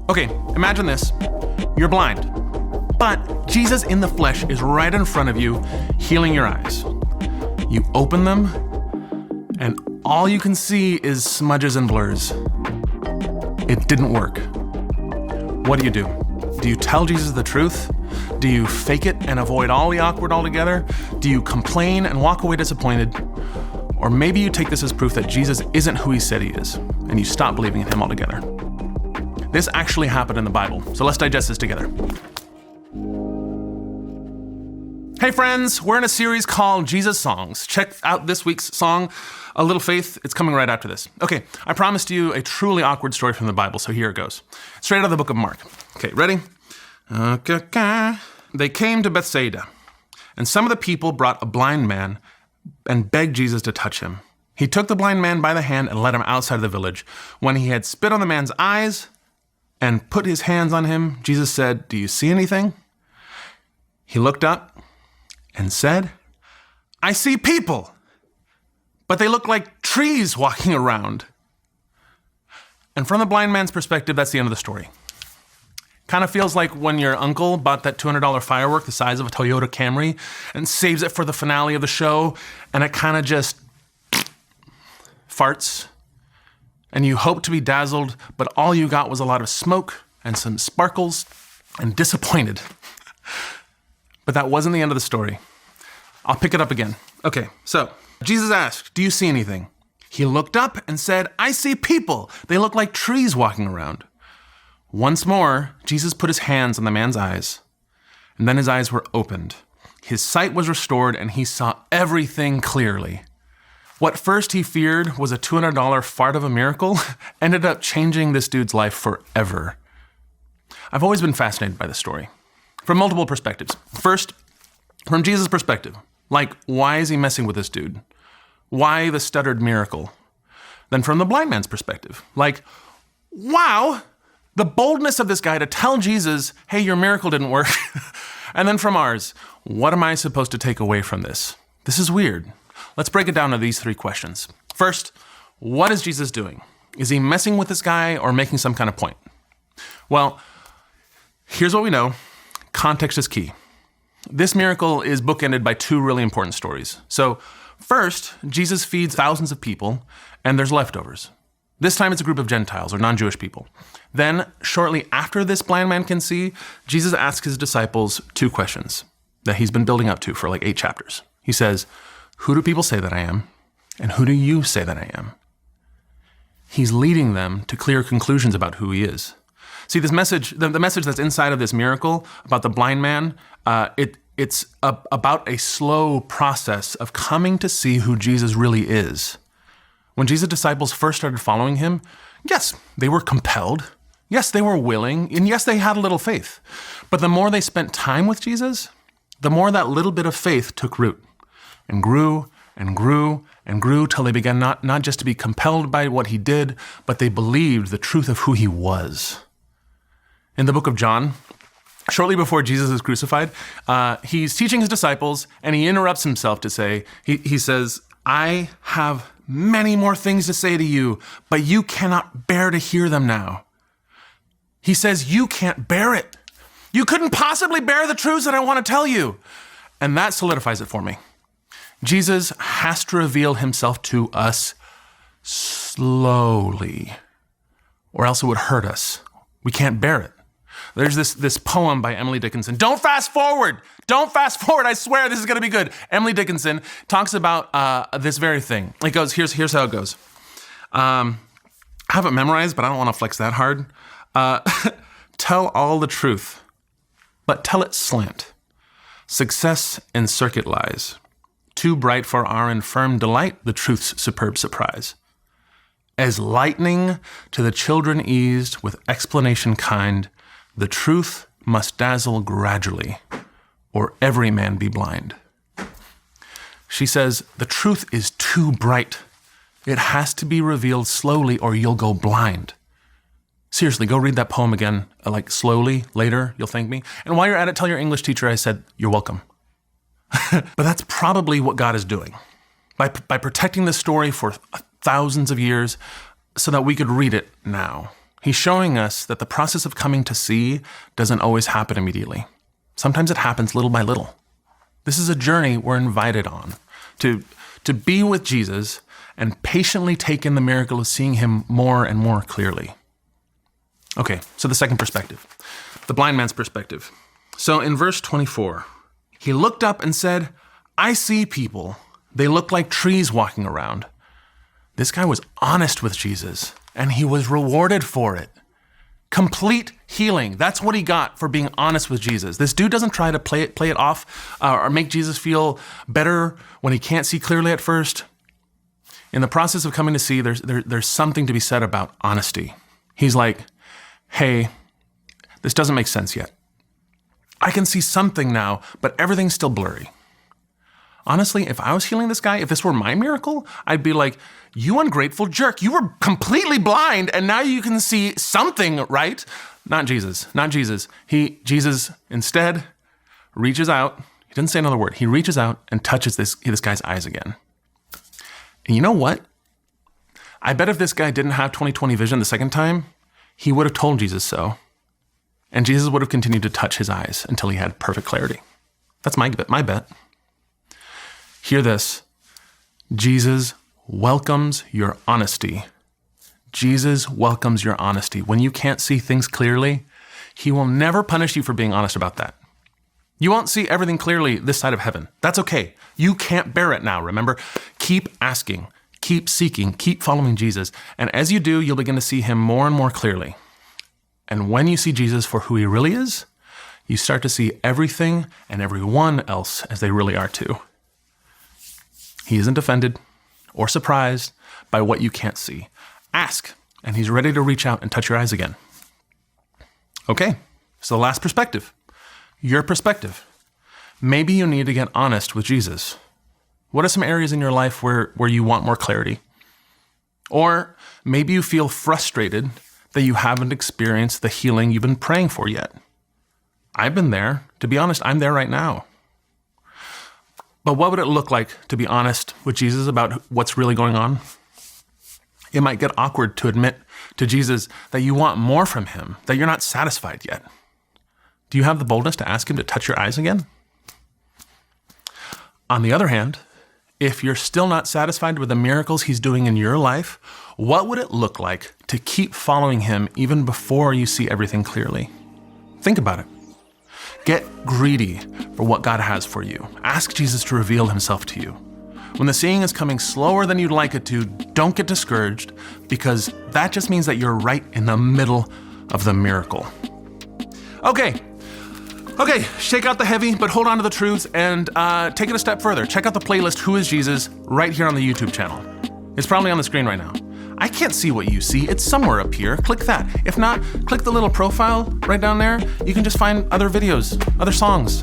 Okay, imagine this. You're blind, but Jesus in the flesh is right in front of you, healing your eyes. You open them, and all you can see is smudges and blurs. It didn't work. What do? Do you tell Jesus the truth? Do you fake it and avoid all the awkward altogether? Do you complain and walk away disappointed? Or maybe you take this as proof that Jesus isn't who he said he is, and you stop believing in him altogether. This actually happened in the Bible, so let's digest this together. Hey friends, we're in a series called Jesus Songs. Check out this week's song, A Little Faith. It's coming right after this. Okay, I promised you a truly awkward story from the Bible, so here it goes. Straight out of the book of Mark. Okay, ready? Okay. They came to Bethsaida, and some of the people brought a blind man and begged Jesus to touch him. He took the blind man by the hand and led him outside of the village. When he had spit on the man's eyes and put his hands on him, Jesus said, "Do you see anything?" He looked up and said, "I see people, but they look like trees walking around." And from the blind man's perspective, that's the end of the story. Kind of feels like when your uncle bought that $200 firework the size of a Toyota Camry and saves it for the finale of the show, and it kind of just farts. And you hope to be dazzled, but all you got was a lot of smoke and some sparkles and disappointed. But that wasn't the end of the story. I'll pick it up again. Okay, so Jesus asked, "Do you see anything?" He looked up and said, "I see people. They look like trees walking around." Once more, Jesus put his hands on the man's eyes, and then his eyes were opened. His sight was restored, and he saw everything clearly. What first he feared was a $200 fart of a miracle ended up changing this dude's life forever. I've always been fascinated by this story from multiple perspectives. First, from Jesus' perspective, like, why is he messing with this dude? Why the stuttered miracle? Then from the blind man's perspective, like, wow, the boldness of this guy to tell Jesus, hey, your miracle didn't work. And then from ours, what am I supposed to take away from this? This is weird. Let's break it down to these three questions. First, what is Jesus doing? Is he messing with this guy or making some kind of point? Well, here's what we know. Context is key. This miracle is bookended by two really important stories. So first, Jesus feeds thousands of people, and there's leftovers. This time it's a group of Gentiles or non-Jewish people. Then, shortly after this blind man can see, Jesus asks his disciples two questions that he's been building up to for like 8 chapters. He says, "Who do people say that I am? And who do you say that I am?" He's leading them to clear conclusions about who he is. See, this message, the message that's inside of this miracle about the blind man, it's about a slow process of coming to see who Jesus really is. When Jesus' disciples first started following him, yes, they were compelled. Yes, they were willing. And yes, they had a little faith. But the more they spent time with Jesus, the more that little bit of faith took root and grew and grew and grew till they began not just to be compelled by what he did, but they believed the truth of who he was. In the book of John, shortly before Jesus is crucified, he's teaching his disciples, and he interrupts himself to say, he says, "I have many more things to say to you, but you cannot bear to hear them now." He says, you can't bear it. You couldn't possibly bear the truths that I want to tell you. And that solidifies it for me. Jesus has to reveal himself to us slowly, or else it would hurt us. We can't bear it. There's this poem by Emily Dickinson. Don't fast forward. Don't fast forward. I swear this is going to be good. Emily Dickinson talks about this very thing. It goes, here's how it goes. I have it memorized, but I don't want to flex that hard. Tell all the truth, but tell it slant. Success in circuit lies. Too bright for our infirm delight, the truth's superb surprise. As lightning to the children eased with explanation kind, the truth must dazzle gradually, or every man be blind. She says, the truth is too bright. It has to be revealed slowly or you'll go blind. Seriously, go read that poem again, like slowly, later, you'll thank me. And while you're at it, tell your English teacher I said, you're welcome. But that's probably what God is doing. By protecting this story for thousands of years so that we could read it now. He's showing us that the process of coming to see doesn't always happen immediately. Sometimes it happens little by little. This is a journey we're invited on to be with Jesus and patiently take in the miracle of seeing him more and more clearly. Okay, so the second perspective, the blind man's perspective. So in verse 24, he looked up and said, I see people. They look like trees walking around. This guy was honest with Jesus, and he was rewarded for it. Complete healing. That's what he got for being honest with Jesus. This dude doesn't try to play it off or make Jesus feel better when he can't see clearly at first. In the process of coming to see, there's something to be said about honesty. He's like, hey, this doesn't make sense yet. I can see something now, but everything's still blurry. Honestly, if I was healing this guy, if this were my miracle, I'd be like, you ungrateful jerk, you were completely blind and now you can see something, right? Not Jesus. Jesus instead reaches out. He doesn't say another word. He reaches out and touches this guy's eyes again. And you know what? I bet if this guy didn't have 20/20 vision the second time, he would have told Jesus so. And Jesus would have continued to touch his eyes until he had perfect clarity. That's my bet. Hear this. Jesus welcomes your honesty. Jesus welcomes your honesty. When you can't see things clearly, he will never punish you for being honest about that. You won't see everything clearly this side of heaven. That's okay. You can't bear it now, remember? Keep asking, keep seeking, keep following Jesus. And as you do, you'll begin to see him more and more clearly. And when you see Jesus for who he really is, you start to see everything and everyone else as they really are too. He isn't offended or surprised by what you can't see. Ask, and he's ready to reach out and touch your eyes again. Okay, so the last perspective, your perspective. Maybe you need to get honest with Jesus. What are some areas in your life where you want more clarity? Or maybe you feel frustrated that you haven't experienced the healing you've been praying for yet. I've been there. To be honest, I'm there right now. But what would it look like to be honest with Jesus about what's really going on? It might get awkward to admit to Jesus that you want more from him, that you're not satisfied yet. Do you have the boldness to ask him to touch your eyes again? On the other hand, if you're still not satisfied with the miracles he's doing in your life, what would it look like to keep following him even before you see everything clearly? Think about it. Get greedy for what God has for you. Ask Jesus to reveal himself to you. When the seeing is coming slower than you'd like it to, don't get discouraged, because that just means that you're right in the middle of the miracle. Okay, shake out the heavy, but hold on to the truths and take it a step further. Check out the playlist, Who is Jesus, right here on the YouTube channel. It's probably on the screen right now. I can't see what you see. It's somewhere up here. Click that. If not, click the little profile right down there. You can just find other videos, other songs,